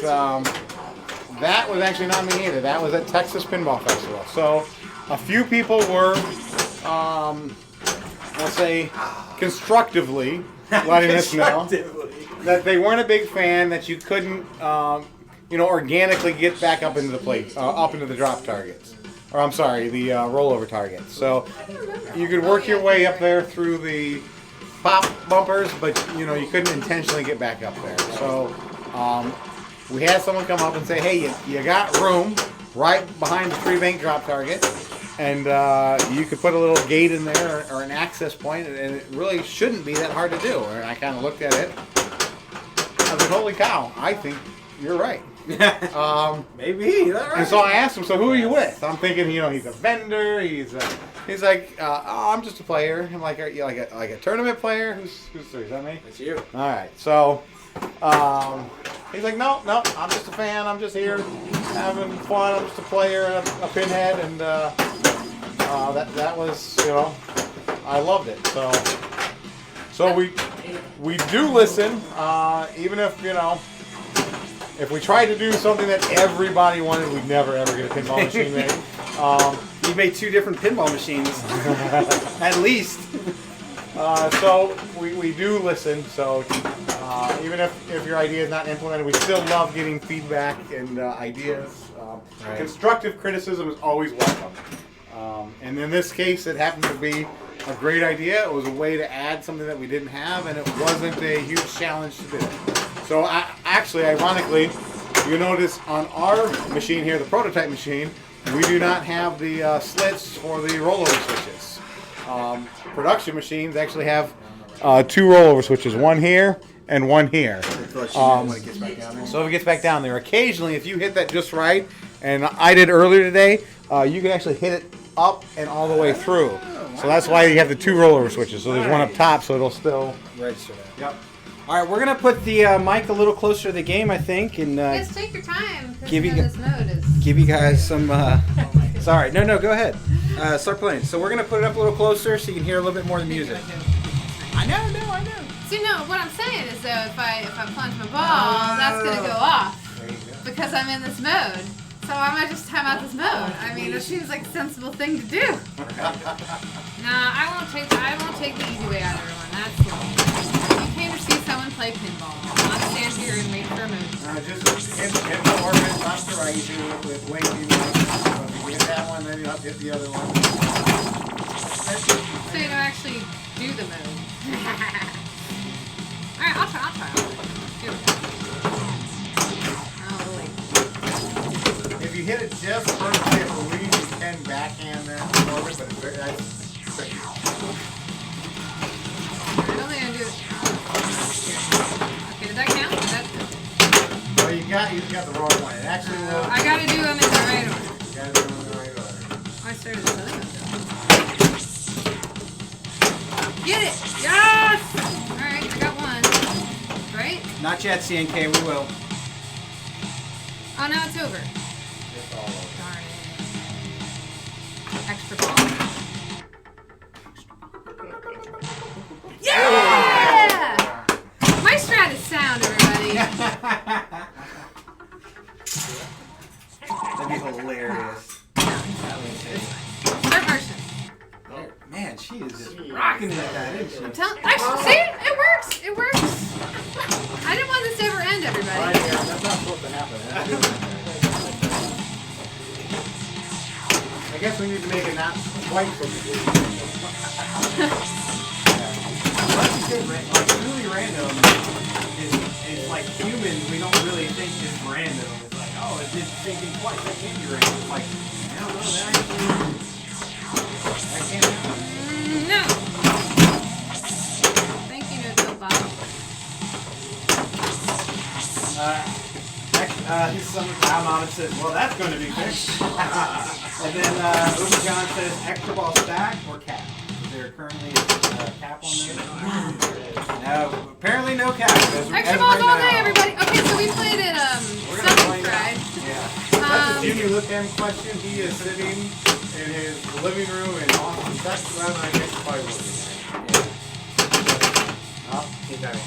that was actually not me either. That was at Texas Pinball Festival. So a few people were, we'll say, constructively letting us know that they weren't a big fan, that you couldn't, organically get back up into the plate, up into the drop targets. Or I'm sorry, the rollover targets. So you could work your way up there through the pop bumpers, but you couldn't intentionally get back up there. So we had someone come up and say, hey, you got room right behind the 3-bank drop target, and you could put a little gate in there or an access point, and it really shouldn't be that hard to do. And I kind of looked at it. I was like, holy cow, I think you're right. Maybe. And so I asked him, so who are you with? I'm thinking, he's a vendor. He's like, oh, I'm just a player. I'm like, are you like a tournament player? Who's is that me? It's you. All right. So he's like, no, I'm just a fan. I'm just here having fun. I'm just a player and a pinhead, and that was, I loved it. So we do listen, even if we tried to do something that everybody wanted, we'd never ever get a pinball machine made. You made 2 different pinball machines, at least. So we do listen. So even if your idea is not implemented, we still love getting feedback and ideas. Right. Constructive criticism is always welcome. And in this case, it happened to be a great idea. It was a way to add something that we didn't have, and it wasn't a huge challenge to do. So actually, ironically, you notice on our machine here, the prototype machine, we do not have the slits for the rollover switches. Production machines actually have 2 rollover switches, one here and one here. When it gets back down there. So if it gets back down there, occasionally, if you hit that just right, and I did earlier today, you can actually hit it up and all the way through. So that's why you have the 2 rollover switches. So there's one up top, so it'll still Register that. Yep. All right, we're gonna put the mic a little closer to the game, I think, and Yes, take your time. Because give you this mode is. give you guys some. Sorry, no, go ahead. Start playing. So we're gonna put it up a little closer so you can hear a little bit more of the music. I know. See, no, what I'm saying is though, if I plunge my ball, that's gonna go off There you go. because I'm in this mode. So I might just time out this mode. I mean, it seems like a sensible thing to do. Nah, I won't take the easy way out, everyone. That's you came to see someone play pinball, not stand here and wait for a move. Just hit the orbit, not the right with waving. If you hit that one, then you'll have to hit the other one. So you don't actually do the move. Alright, I'll try. Here we go. Oh, wait. If you hit it just perfectly, I believe you can backhand that orbit, but it's very nice. I don't think I do it. Okay, did that count? Well, you got the wrong one. It actually will. I gotta do them in the right order. You gotta do it in the right order. Oh, I started this other one. Get it! Yes! Alright, I got one. Right? Not yet, CNK. We will. Oh, now it's over. It's all over. Darn it. Extra ball. Yeah! My strat is sound, everybody. That'd be hilarious. Start version. Man, she is just rocking it at that, isn't she? Actually, see? It works! It works! I didn't want this to ever end, everybody. Right here, that's not supposed to happen. I guess we need to make it not quite so Like really random is like humans. We don't really think it's random. It's like, oh, it did the same thing twice. That can't be random. It's like, I don't know. That can't happen. No. Thank you, no Bob. Some Mom says, well, that's going to be fixed. And then Uber John says extra ball stack or cap. Is there currently a cap on there? No, apparently no cap. Extra balls all day, everybody. Okay, so we played at Suncoast. Yeah. That's a Jimmy Litham question. He is sitting in his living room in Austin, Texas. I guess probably looking at it. Oh, keep driving.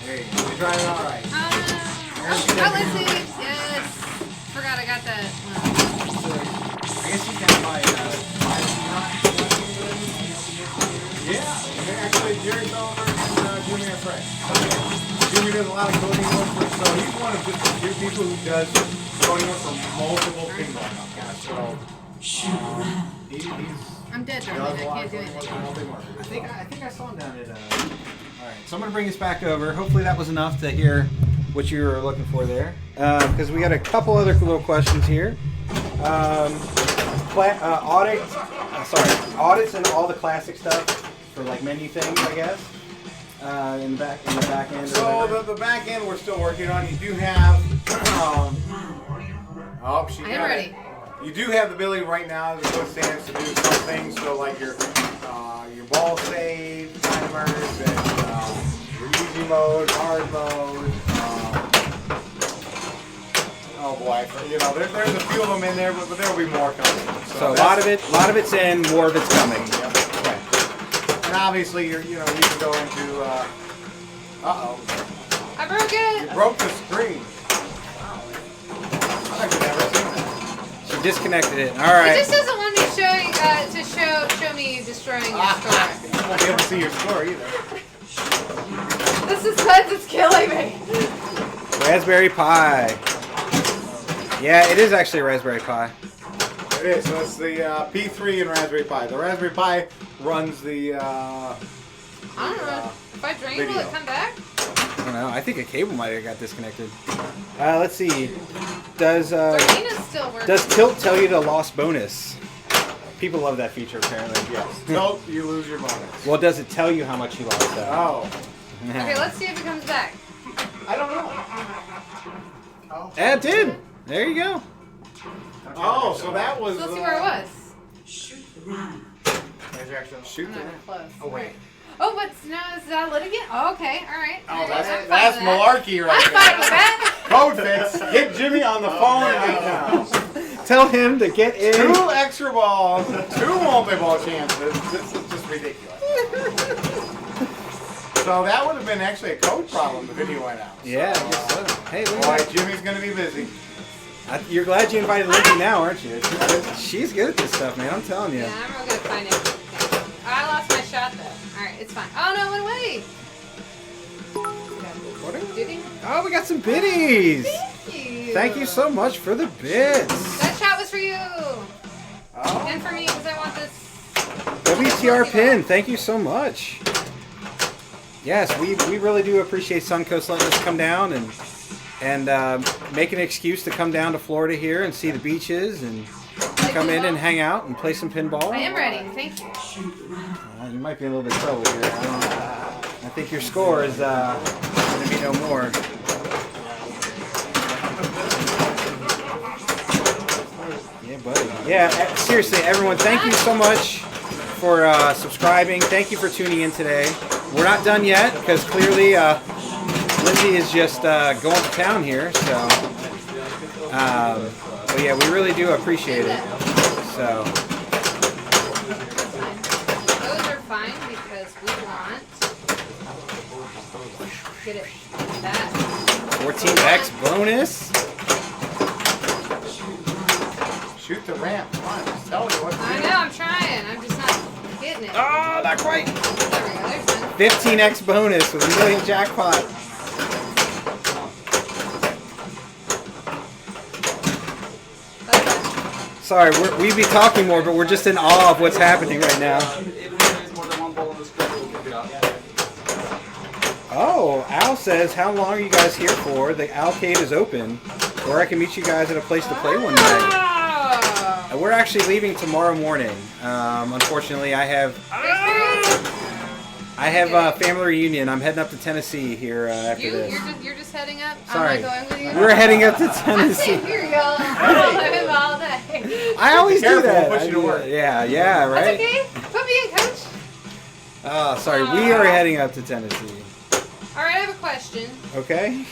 There you go. You're driving all right. Let's see. Yes. Forgot I got that. I guess you can buy Yeah. Actually, Jerry Sullivan and Jimmy are friends. Jimmy does a lot of coding work, so he's one of just a few people who does coding work for multiple pinball companies. So he's I'm dead, does darling. a I lot can't of do coding work anything. for multi-marketers. I think I saw him down at. All right, so I'm gonna bring this back over. Hopefully that was enough to hear what you were looking for there, because we got a couple other little questions here. Audits and all the classic stuff for like menu things, I guess. In the back end. So the back end we're still working on. You do have. She I am got ready. it. You do have the ability right now as it stands to do some things. So like your ball save timers and your easy mode, hard mode. Oh boy, there's a few of them in there, but there'll be more coming. So a lot of it's in, more of it's coming. Yep. Okay. And obviously you can go into. I broke it. You broke the screen. I've never seen that. She disconnected it. All right. It just doesn't want me show me destroying your score. You won't be able to see your score either. The suspense is killing me. Raspberry Pi. Yeah, it is actually a Raspberry Pi. It is. So it's the P3 and Raspberry Pi. The Raspberry Pi runs the. I don't know. If I drain, will video. it come back? I don't know. I think a cable might have got disconnected. Let's see. Does Darina's still working. does Tilt tell you the lost bonus? People love that feature apparently. Yes. Nope, you lose your bonus. Well, does it tell you how much you lost though? Oh. Okay, let's see if it comes back. I don't know. It did. There you go. Oh, so that was. So let's see where it was. There's your actual shoot I'm there. not even close. Oh wait. Oh, but now is that lit again? Oh, okay, all right. Oh, I'm fine that's with that. malarkey right I'm fine with there. that. Code fix. Get Jimmy on the phone right now. Tell him to get in. 2 extra balls, 2 multi-ball chances. This is just ridiculous. So that would have been actually a code problem. The video went out. Yeah, I guess so. Hey, look Boy, at that. Jimmy's gonna be busy. You're glad you invited Lindsay now, aren't you? She's good at this stuff, man. I'm telling you. Yeah, I'm real good at finding it. I lost my shot though. All right, it's fine. Oh no, it went away. Did he? Oh, we got some biddies. Thank you. Thank you so much for the bits. That shot was for you. Oh. And for me, because I want this. WTR pin, thank you so much. Yes, we really do appreciate Suncoast letting us come down and make an excuse to come down to Florida here and see the beaches and come in and hang out and play some pinball. I am ready. Thank you. You might be in a little bit of trouble here. I think your score is going to be no more. Yeah, buddy. Yeah, seriously, everyone, thank you so much for subscribing. Thank you for tuning in today. We're not done yet because clearly Lindsay is just going to town here. So, but yeah, we really do appreciate it. So. Those are fine because we want get it that 14x bonus. Shoot the ramp. Come on, just tell me what to do. I know, I'm trying. I'm just not getting it. Oh, not quite. There we go. There's one. 15x bonus with a million jackpot. Sorry, we'd be talking more, but we're just in awe of what's happening right now. Even if there is more than 1 ball on the screen, we'll kick it out. Oh, Al says, how long are you guys here for? The Alcade is open, or I can meet you guys at a place to play one night. Oh. We're actually leaving tomorrow morning. Unfortunately, I have... I have a family reunion. I'm heading up to Tennessee here after this. You're just heading up? Sorry. I'm not going with you? We're heading up to I'm Tennessee. sitting here, y'all. I'll live him all day. I always do Careful, that. we'll push I you do to work. that. Yeah, right? That's okay. Put me in, coach. Oh, sorry. We are heading up to Tennessee. All right, I have a question. Okay.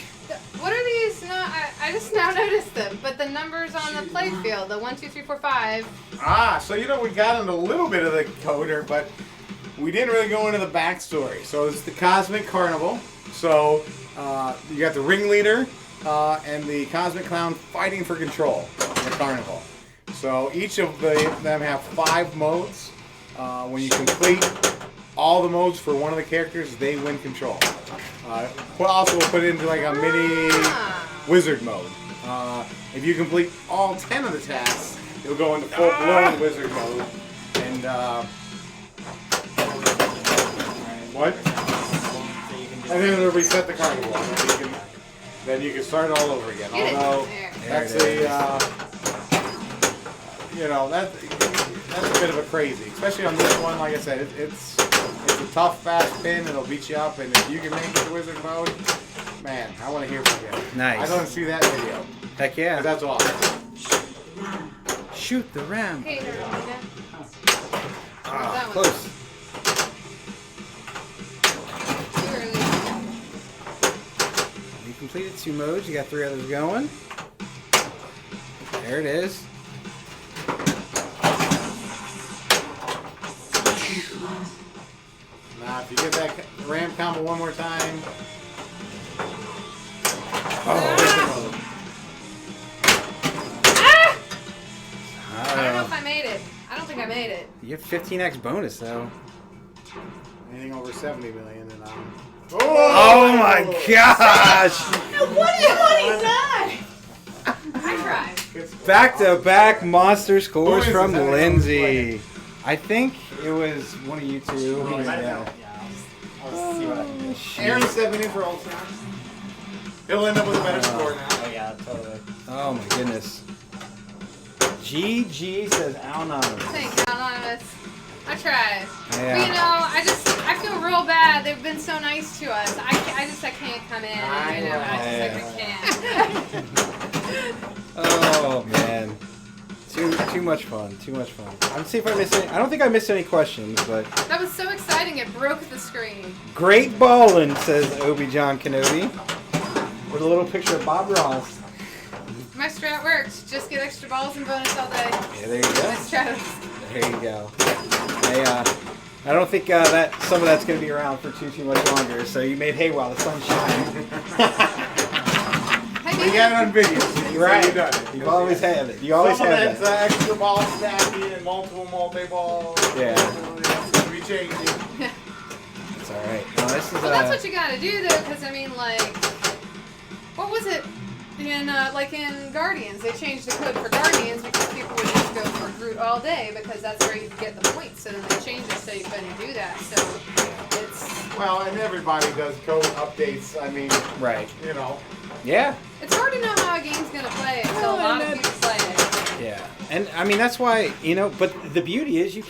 What are these? No, I just now noticed them. But the numbers on the play field, the 1, 2, 3, 4, 5. So we got into a little bit of the coder, but we didn't really go into the backstory. So it's the Cosmic Carnival. So you got the ringleader and the Cosmic Clown fighting for control in the carnival. So each of them have 5 modes. When you complete all the modes for one of the characters, they win control. We'll put it into like a mini wizard mode. If you complete all 10 of the tasks, you'll go into full-blown wizard mode. And what? And then it'll reset the carnival. And then you can start all over again. Although that's that's a bit of a crazy, especially on this one. Like I said, it's a tough, fast pin. It'll beat you up, and if you can make it to wizard mode, man, I want to hear from you. Nice. I want to see that video. Heck yeah. That's awesome. Shoot the ram. Hey, there, Rita. That one. Close. Too early. You completed 2 modes. You got 3 others going. There it is. Now, if you get that ram combo one more time. Ah! I don't know if I made it. I don't think I made it. You have 15x bonus though. Anything over 70 million, and I'm. Oh my gosh! What is 29? I tried. Back-to-back monster scores Who is from this? Lindsay. I think it was one of you two. Oh, Yeah. I'll see what I can do. Aaron's 7 in for Ultron. He'll end up with a better score now. Oh yeah, totally. Oh my goodness. GG says Anonymous. Thanks, Anonymous. I tried. Yeah. But I feel real bad. They've been so nice to us. I can't come in. I can't. Oh man. Too much fun. Too much fun. I'm see if I missed any. I don't think I missed any questions, but That was so exciting. It broke the screen. great ballin', says Obi-John Kenobi. With a little picture of Bob Ross. My strat worked. Just get extra balls and bonus all day. Yeah, there you go. My strat. There you go. I don't think that some of that's going to be around for too much longer. So you made hay while the sun shines. We got it on video. So Right. you done it. You always have it. You always Some have of that. that's extra ball stacking and multiple multi-balls. Yeah. It's going to be changing. It's all right. No, this is Well, that's what you gotta do though, because what was it in in Guardians? They changed the code for Guardians because people would just go for Groot all day because that's where you could get the points. So then they changed it so you couldn't do that. So it's And everybody does code updates. I mean, right. Yeah. it's hard to know how a game's gonna play until a lot of people play it. Yeah. And I mean that's why but the beauty is you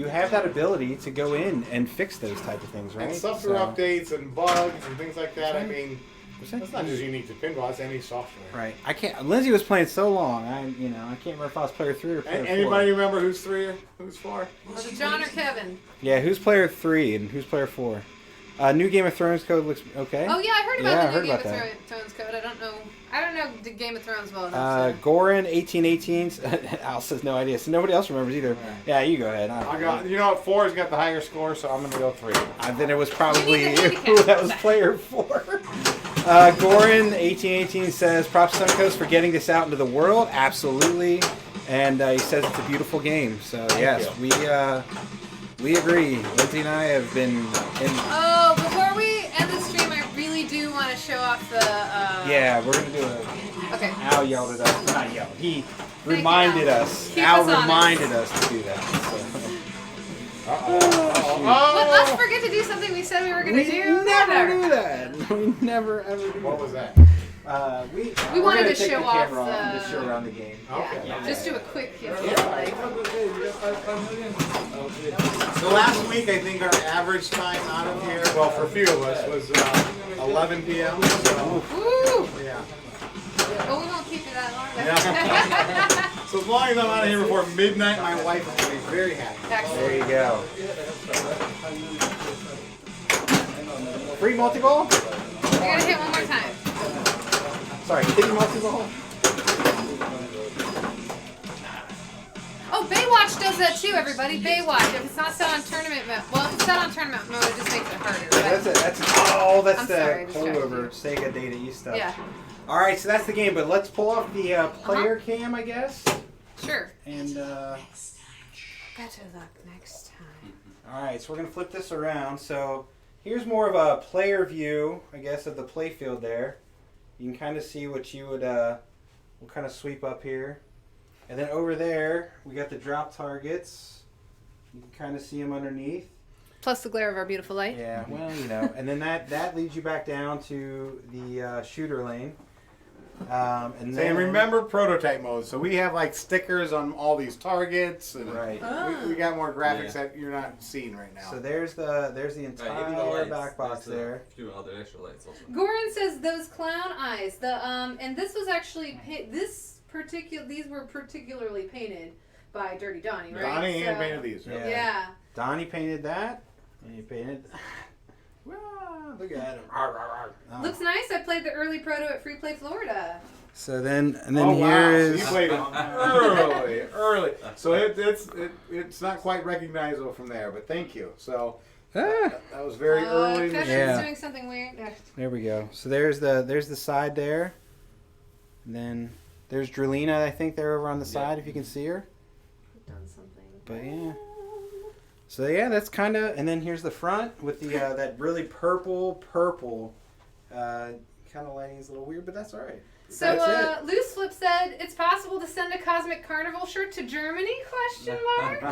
have that ability to go in and fix those type of things, right? And software updates and bugs and things like that. I mean, Percent? that's not just unique to pinball. It's any software. Right. I can't. Lindsay was playing so long. I can't remember if I was player 3 or player 4. Anybody remember who's 3 or who's 4? Was it John or Kevin? Yeah. Who's player 3 and who's player 4? New Game of Thrones code looks okay. Oh yeah, I heard about Yeah, I the heard new Game about of Thrones code. I don't know the Game of Thrones well enough. So. Goran 1818. Al says no idea. So nobody else remembers either. Yeah, you go ahead. I got. You know what? 4's got the higher score, so I'm gonna go 3. Then it was probably We need the you. handicap. That was player 4. Goran 1818 says props Suncoast for getting this out into the world. Absolutely, and he says it's a beautiful game. So yes, we agree. Lindsay and I have been in. Oh, before we end the stream, I really do want to show off the. Yeah, we're gonna do a. Okay. Al yelled at us. Not yelled. He reminded us. Keep Al us honest. reminded us to do that. So. But let's forget to do something we said we were going to do. never do that. We never ever do What that. was that? We we're wanted gonna to take show the off camera on and just the- show around the game. Okay. Just do a quick, So The last week, I think our average time out of here, well, for a few of us, was 11 p.m. So, Woo! yeah. Oh, we won't keep you that long. Yeah. So as long as I'm out of here before midnight, my wife is going to be very happy. Excellent. There you go. Free multi-ball? You gotta hit one more time. Sorry, free multi-ball? Oh, Baywatch does that too, everybody. Baywatch. If it's not set on tournament mode, well, if it's set on tournament mode, it just makes it harder. But That's I'm the sorry, holdover Sega Data East stuff. yeah, All right, so that's the game, but let's pull off the player cam, I guess. sure. And Better luck next time. all right, so we're gonna flip this around. So here's more of a player view, I guess, of the playfield there. You can kind of see what you would. We'll kind of sweep up here, and then over there we got the drop targets. You can kind of see them underneath. Plus the glare of our beautiful light. Yeah, well, you know, and then that leads you back down to the shooter lane. And then remember prototype mode. So we have like stickers on all these targets, and right. we got more graphics that you're not seeing right now. So there's the entire back box there. A few other extra lights also. Goran says those clown eyes. And this was actually these were particularly painted by Dirty Donnie, right? Donnie hand painted these. Yeah. Yeah. Donnie painted that, and he painted. Well, look at him. Looks nice. I played the early proto at Free Play Florida. So then, and Oh then wow! here So is. you played it early. So it's not quite recognizable from there, but thank you. So that was very early. Kevin's Yeah. doing something weird. Yeah. There we go. So there's the side there. And then there's Drelina, I think they're over on the side if you can see her. Done something. But yeah. So yeah, that's kind of, and then here's the front with the that really purple kind of lighting is a little weird, but that's all right. So That's it. Loose Flip said it's possible to send a Cosmic Carnival shirt to Germany? Question mark.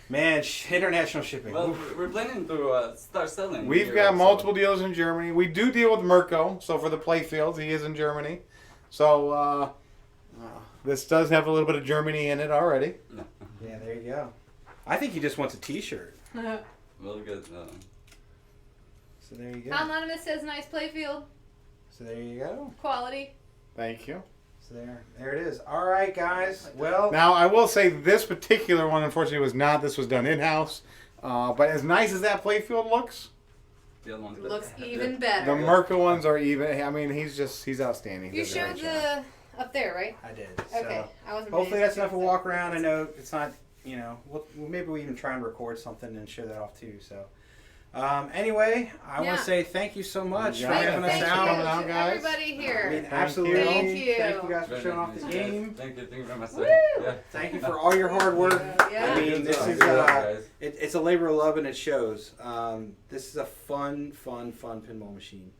Man, international shipping. Well, Oof. we're planning to start selling. We've here, got so- multiple deals in Germany. We do deal with Mirko, so for the playfields, he is in Germany. So this does have a little bit of Germany in it already. Yeah, there you go. I think he just wants a T-shirt. We'll get. So there you go. Anonymous says nice playfield. So there you go. Quality. Thank you. So there it is. All right, guys. Well, Now, I will say this particular one, unfortunately, was not. This was done in-house. But as nice as that playfield looks, The other one's better. Looks even the better. Mirko ones are even. I mean, he's outstanding. He You does a great showed job. the up there, right? I did. Okay. So I wasn't. hopefully paying that's enough of a attention. walk around. I know it's not. You know, maybe we even try and record something and show that off too. So. Anyway, I want Yeah. to say thank you so much Yeah. for having us Thank out. you Coming out, to guys. everybody here. I mean, Thank absolutely. you. Thank you. Thank you guys for Very showing off nice, the guys. game. Thank you very much. Woo! Yeah. Thank you for all your hard work. Yeah. I mean, this is Good job, guys. it's a labor of love and it shows. This is a fun pinball machine,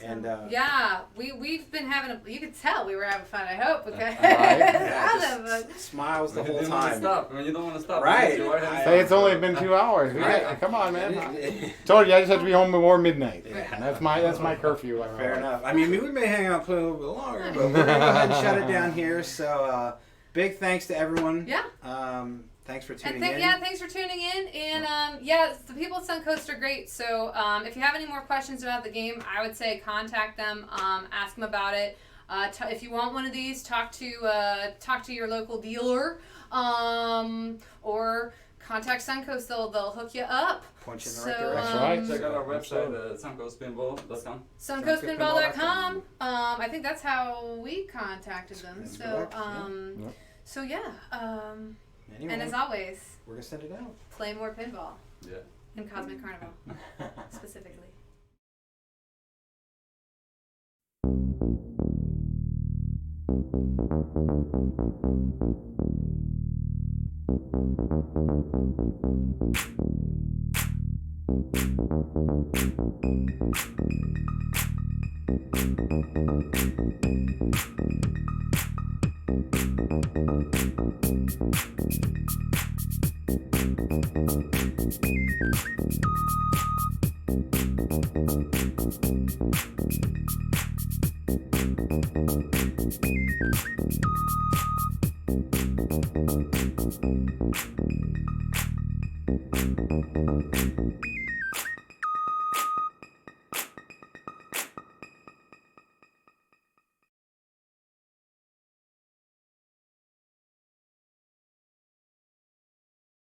and Yeah, we've been having you could tell we were having fun. I hope because yeah, all of us. just smiles the When you whole didn't want to time. stop. When you don't want to stop. Right. You are Say it's only been 2 hours. Come on, man. Told you I just have to be home before midnight. Yeah. That's my curfew. Fair enough. I mean, we may hang out and play a little bit longer, but we're gonna go ahead and shut it down here. So, big thanks to everyone. Yeah. Thanks for And tuning in. thanks for tuning in. And the people at Suncoast are great. So if you have any more questions about the game, I would say contact them, ask them about it. If you want one of these, talk to your local dealer, or contact Suncoast. They'll hook you up. Point you in the So, right direction. That's right. Check out our website, SuncoastPinball.com. SuncoastPinball.com. I think that's how we contacted them. That's So correct, yeah. Yep. so yeah. Anyway, And as always, we're gonna send it out. play more pinball Yeah. in Cosmic Carnival specifically.